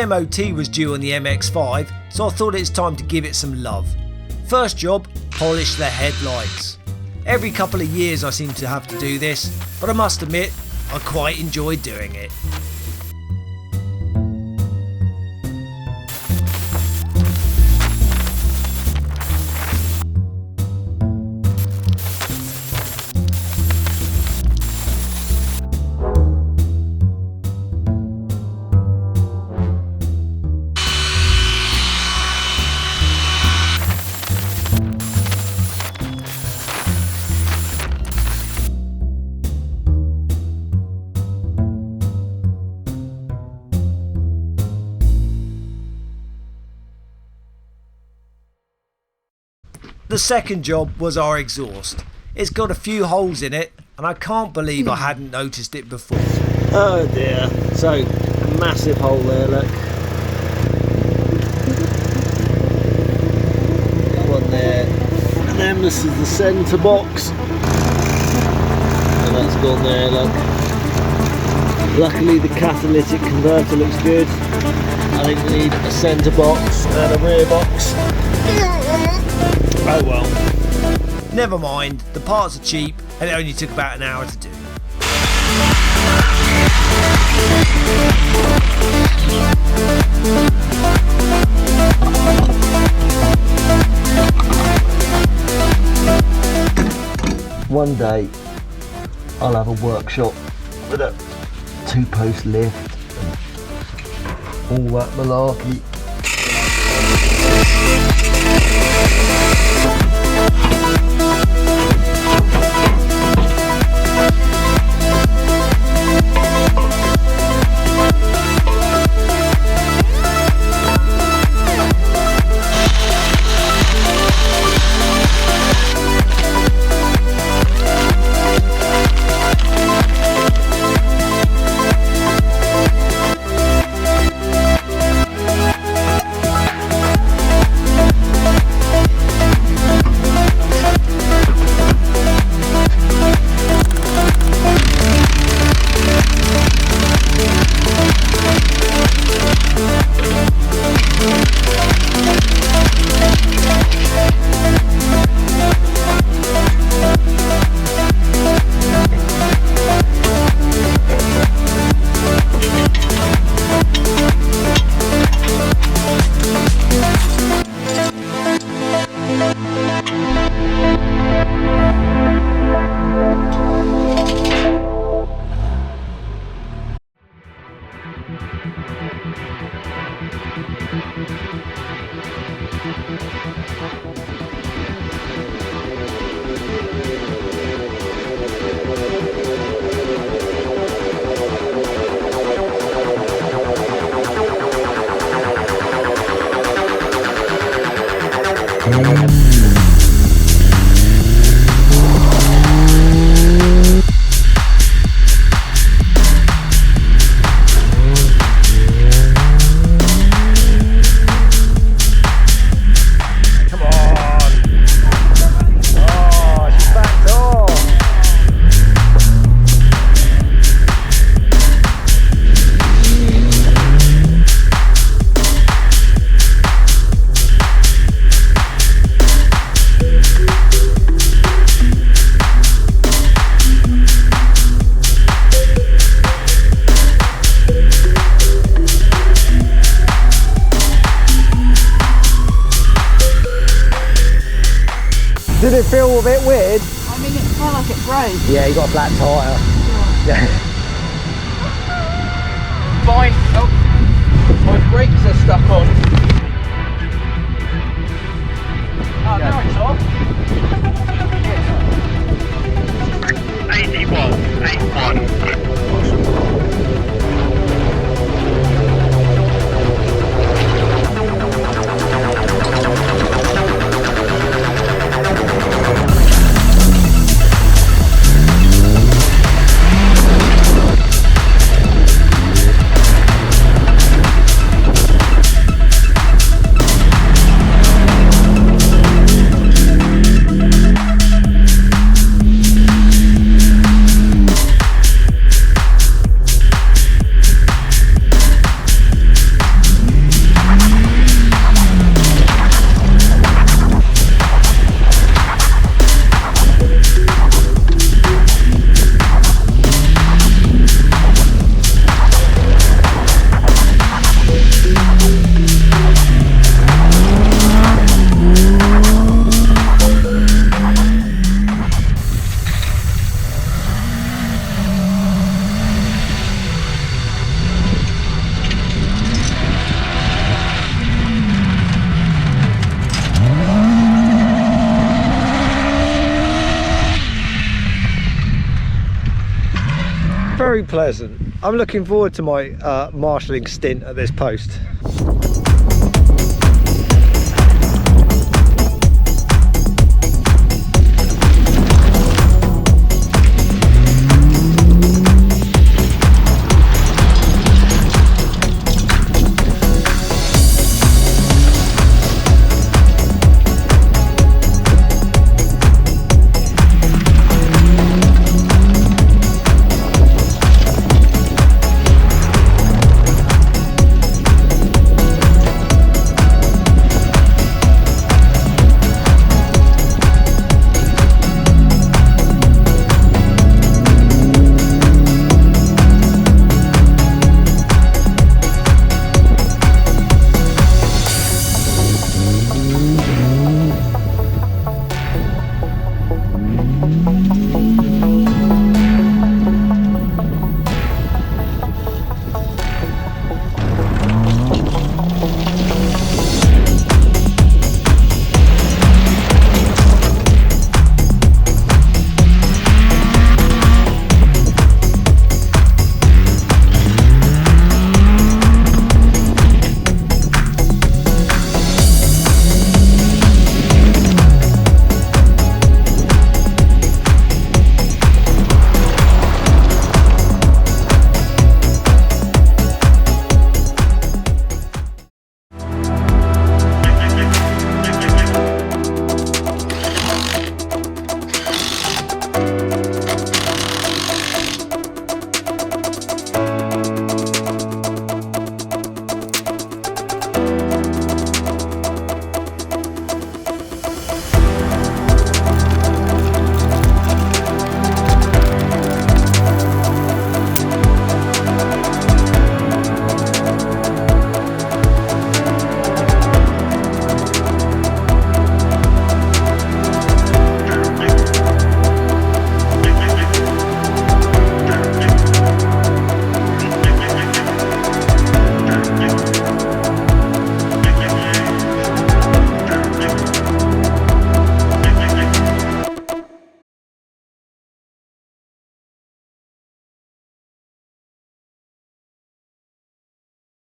MOT was due on the MX-5, so I thought it's time to give it some love. First job, polish the headlights. Every couple of years I seem to have to do this, but I must admit, I quite enjoy doing it. The second job was our exhaust. It's got a few holes in it and I can't believe I hadn't noticed it before. Oh dear, so a massive hole there, look. Got one there, and then this is the centre box. And that's gone there, look. Luckily the catalytic converter looks good. I think we need a centre box and a rear box. Oh well. Never mind, the parts are cheap and it only took about an hour to do. One day I'll have a workshop with a 2-post lift and all that malarkey. Did it feel a bit weird? I mean, it felt like it broke. Yeah, you got a flat tyre. Yeah. Fine. Oh, my brakes are stuck on. Oh, now it's off. 81. very pleasant. I'm looking forward to my marshalling stint at this post.